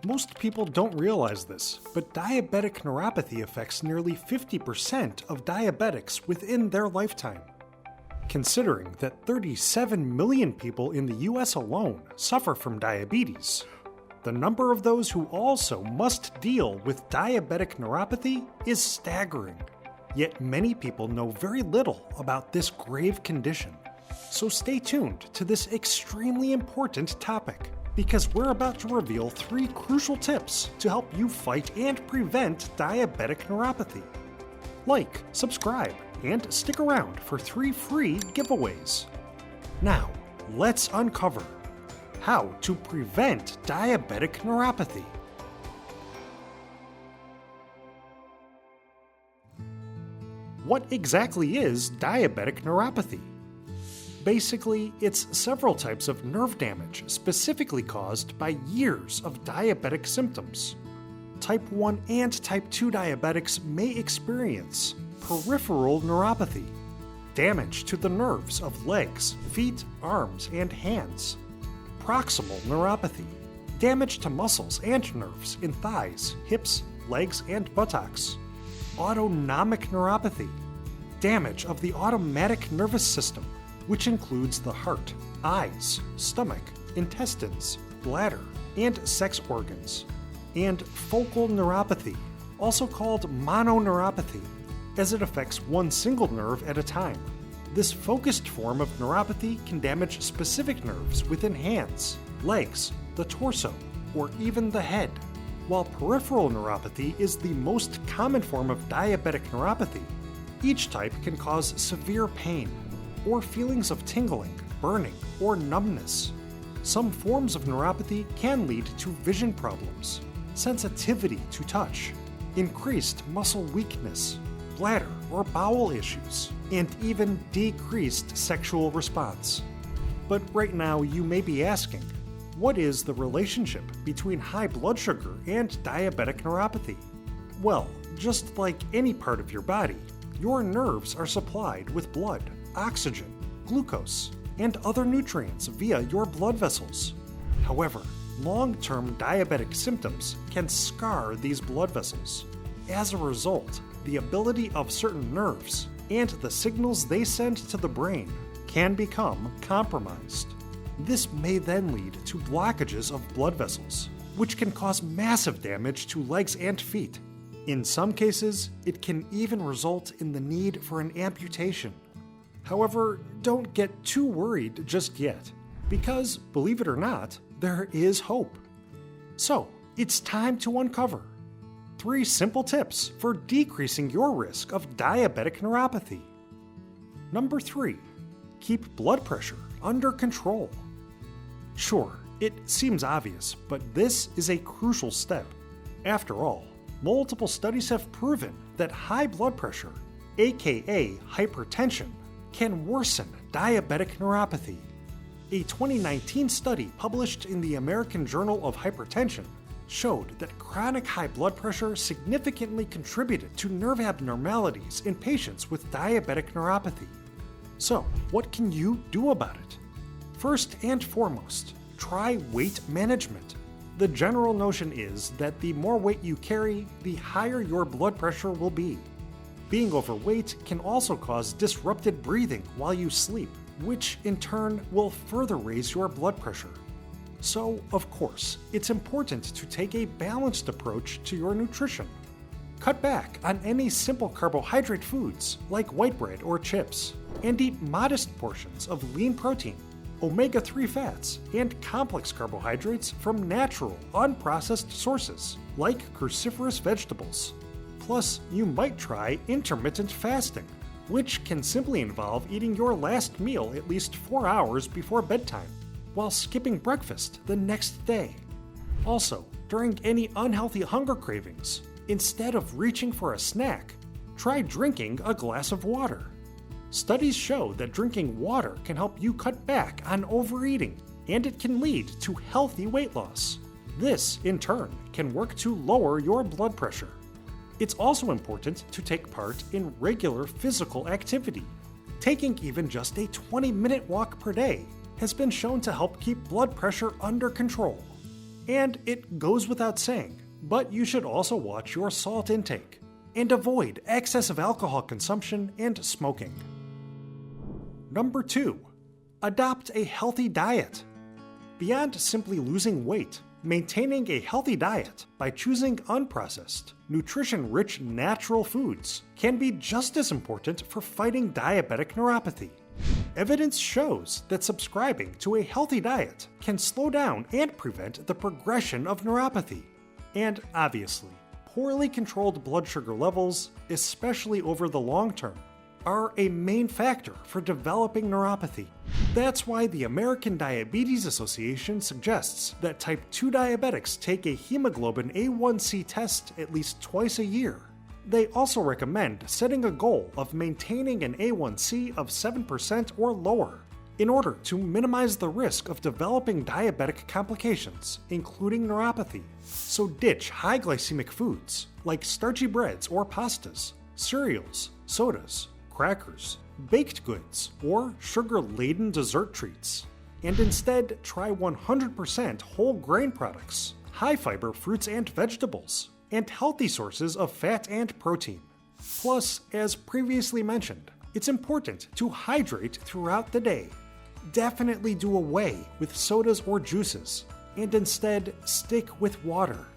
Most people don't realize this, but diabetic neuropathy affects nearly 50% of diabetics within their lifetime. Considering that 37 million people in the US alone suffer from diabetes, the number of those who also must deal with diabetic neuropathy is staggering. Yet many people know very little about this grave condition. So stay tuned to this extremely important topic, because we're about to reveal 3 crucial tips to help you fight and prevent diabetic neuropathy. Like, subscribe, and stick around for 3 free giveaways. Now, let's uncover how to prevent diabetic neuropathy. What exactly is diabetic neuropathy? Basically, it's several types of nerve damage specifically caused by years of diabetic symptoms. Type 1 and Type 2 diabetics may experience peripheral neuropathy, damage to the nerves of legs, feet, arms, and hands. Proximal neuropathy, damage to muscles and nerves in thighs, hips, legs, and buttocks. Autonomic neuropathy, damage of the automatic nervous system, which includes the heart, eyes, stomach, intestines, bladder, and sex organs. And focal neuropathy, also called mononeuropathy, as it affects one single nerve at a time. This focused form of neuropathy can damage specific nerves within hands, legs, the torso, or even the head. While peripheral neuropathy is the most common form of diabetic neuropathy, each type can cause severe pain, or feelings of tingling, burning, or numbness. Some forms of neuropathy can lead to vision problems, sensitivity to touch, increased muscle weakness, bladder or bowel issues, and even decreased sexual response. But right now you may be asking, what is the relationship between high blood sugar and diabetic neuropathy? Well, just like any part of your body, your nerves are supplied with blood, oxygen, glucose, and other nutrients via your blood vessels. However, long-term diabetic symptoms can scar these blood vessels. As a result, the ability of certain nerves and the signals they send to the brain can become compromised. This may then lead to blockages of blood vessels, which can cause massive damage to legs and feet. In some cases, it can even result in the need for an amputation. However, don't get too worried just yet, because, believe it or not, there is hope. So, it's time to uncover 3 simple tips for decreasing your risk of diabetic neuropathy. Number 3, keep blood pressure under control. Sure, it seems obvious, but this is a crucial step. After all, multiple studies have proven that high blood pressure, aka hypertension, can worsen diabetic neuropathy. A 2019 study published in the American Journal of Hypertension showed that chronic high blood pressure significantly contributed to nerve abnormalities in patients with diabetic neuropathy. So, what can you do about it? First and foremost, try weight management. The general notion is that the more weight you carry, the higher your blood pressure will be. Being overweight can also cause disrupted breathing while you sleep, which in turn will further raise your blood pressure. So, of course, it's important to take a balanced approach to your nutrition. Cut back on any simple carbohydrate foods like white bread or chips, and eat modest portions of lean protein, omega-3 fats, and complex carbohydrates from natural, unprocessed sources like cruciferous vegetables. Plus, you might try intermittent fasting, which can simply involve eating your last meal at least 4 hours before bedtime, while skipping breakfast the next day. Also, during any unhealthy hunger cravings, instead of reaching for a snack, try drinking a glass of water. Studies show that drinking water can help you cut back on overeating, and it can lead to healthy weight loss. This, in turn, can work to lower your blood pressure. It's also important to take part in regular physical activity. Taking even just a 20-minute walk per day has been shown to help keep blood pressure under control. And it goes without saying, but you should also watch your salt intake and avoid excessive alcohol consumption and smoking. Number 2. Adopt a healthy diet. Beyond simply losing weight, maintaining a healthy diet by choosing unprocessed, nutrition-rich natural foods can be just as important for fighting diabetic neuropathy. Evidence shows that subscribing to a healthy diet can slow down and prevent the progression of neuropathy. And obviously, poorly controlled blood sugar levels, especially over the long term, are a main factor for developing neuropathy. That's why the American Diabetes Association suggests that type 2 diabetics take a hemoglobin A1C test at least twice a year. They also recommend setting a goal of maintaining an A1C of 7% or lower in order to minimize the risk of developing diabetic complications, including neuropathy. So ditch high glycemic foods like starchy breads or pastas, cereals, sodas, crackers, baked goods, or sugar-laden dessert treats, and instead try 100% whole grain products, high-fiber fruits and vegetables, and healthy sources of fat and protein. Plus, as previously mentioned, it's important to hydrate throughout the day. Definitely do away with sodas or juices, and instead stick with water.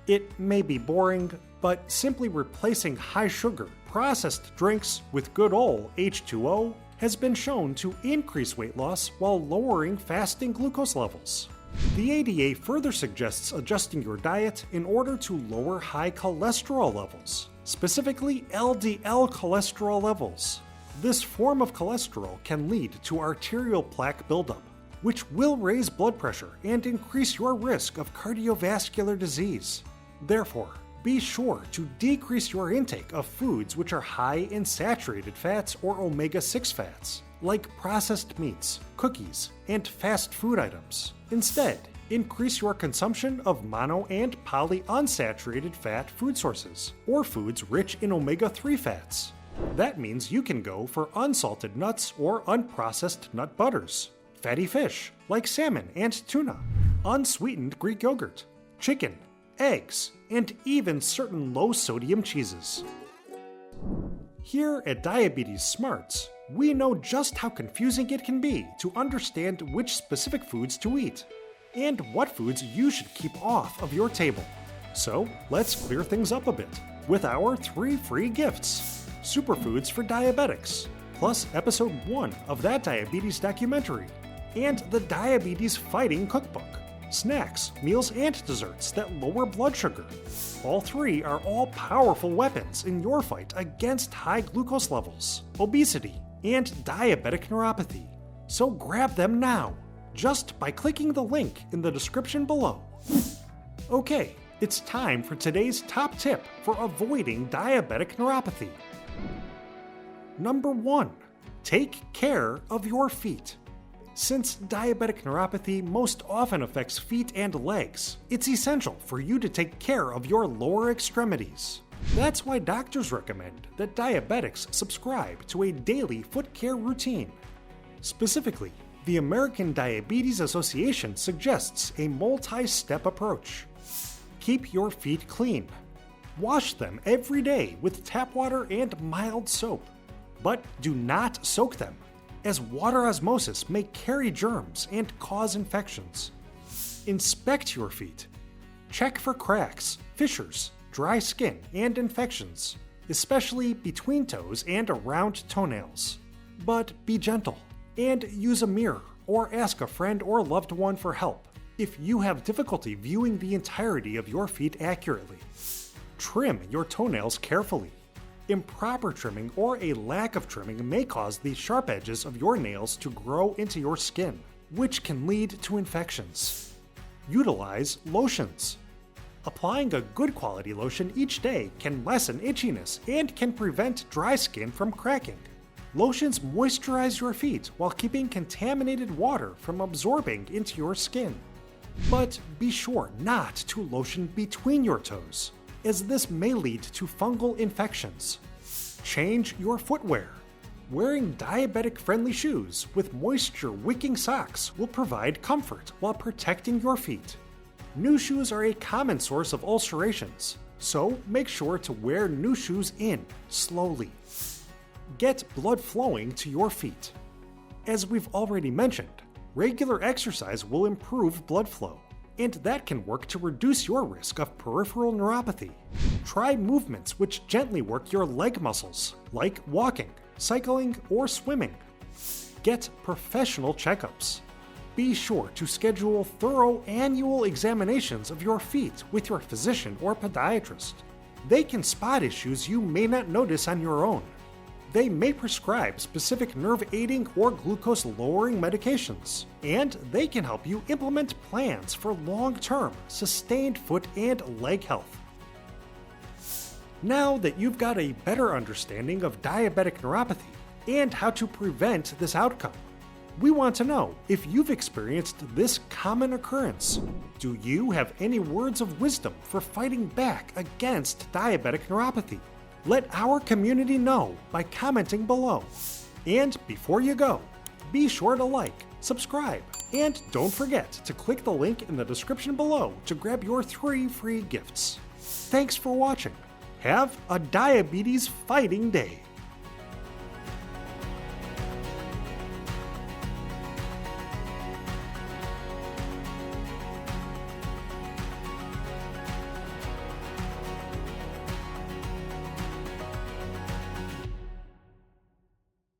It may be boring, but simply replacing high-sugar, processed drinks with good old H2O has been shown to increase weight loss while lowering fasting glucose levels. The ADA further suggests adjusting your diet in order to lower high cholesterol levels, specifically LDL cholesterol levels. This form of cholesterol can lead to arterial plaque buildup, which will raise blood pressure and increase your risk of cardiovascular disease. Therefore, be sure to decrease your intake of foods which are high in saturated fats or omega-6 fats, like processed meats, cookies, and fast food items. Instead, increase your consumption of mono and polyunsaturated fat food sources, or foods rich in omega-3 fats. That means you can go for unsalted nuts or unprocessed nut butters, fatty fish like salmon and tuna, unsweetened Greek yogurt, chicken, eggs, and even certain low-sodium cheeses. Here at Diabetes Smarts, we know just how confusing it can be to understand which specific foods to eat, and what foods you should keep off of your table. So let's clear things up a bit with our 3 free gifts: Superfoods for Diabetics, plus episode 1 of that diabetes documentary, and the Diabetes Fighting Cookbook. Snacks, meals, and desserts that lower blood sugar. All 3 are all powerful weapons in your fight against high glucose levels, obesity, and diabetic neuropathy. So grab them now, just by clicking the link in the description below. Okay, it's time for today's top tip for avoiding diabetic neuropathy. Number 1. Take care of your feet. Since diabetic neuropathy most often affects feet and legs, it's essential for you to take care of your lower extremities. That's why doctors recommend that diabetics subscribe to a daily foot care routine. Specifically, the American Diabetes Association suggests a multi-step approach. Keep your feet clean. Wash them every day with tap water and mild soap, but do not soak them, as water osmosis may carry germs and cause infections. Inspect your feet. Check for cracks, fissures, dry skin, and infections, especially between toes and around toenails. But be gentle, and use a mirror or ask a friend or loved one for help if you have difficulty viewing the entirety of your feet accurately. Trim your toenails carefully. Improper trimming or a lack of trimming may cause the sharp edges of your nails to grow into your skin, which can lead to infections. Utilize lotions. Applying a good quality lotion each day can lessen itchiness and can prevent dry skin from cracking. Lotions moisturize your feet while keeping contaminated water from absorbing into your skin. But be sure not to lotion between your toes, as this may lead to fungal infections. Change your footwear. Wearing diabetic-friendly shoes with moisture-wicking socks will provide comfort while protecting your feet. New shoes are a common source of ulcerations, so make sure to wear new shoes in slowly. Get blood flowing to your feet. As we've already mentioned, regular exercise will improve blood flow, and that can work to reduce your risk of peripheral neuropathy. Try movements which gently work your leg muscles, like walking, cycling, or swimming. Get professional checkups. Be sure to schedule thorough annual examinations of your feet with your physician or podiatrist. They can spot issues you may not notice on your own. They may prescribe specific nerve-aiding or glucose-lowering medications, and they can help you implement plans for long-term, sustained foot and leg health. Now that you've got a better understanding of diabetic neuropathy and how to prevent this outcome, we want to know if you've experienced this common occurrence. Do you have any words of wisdom for fighting back against diabetic neuropathy? Let our community know by commenting below. And before you go, be sure to like, subscribe, and don't forget to click the link in the description below to grab your 3 free gifts. Thanks for watching. Have a diabetes fighting day.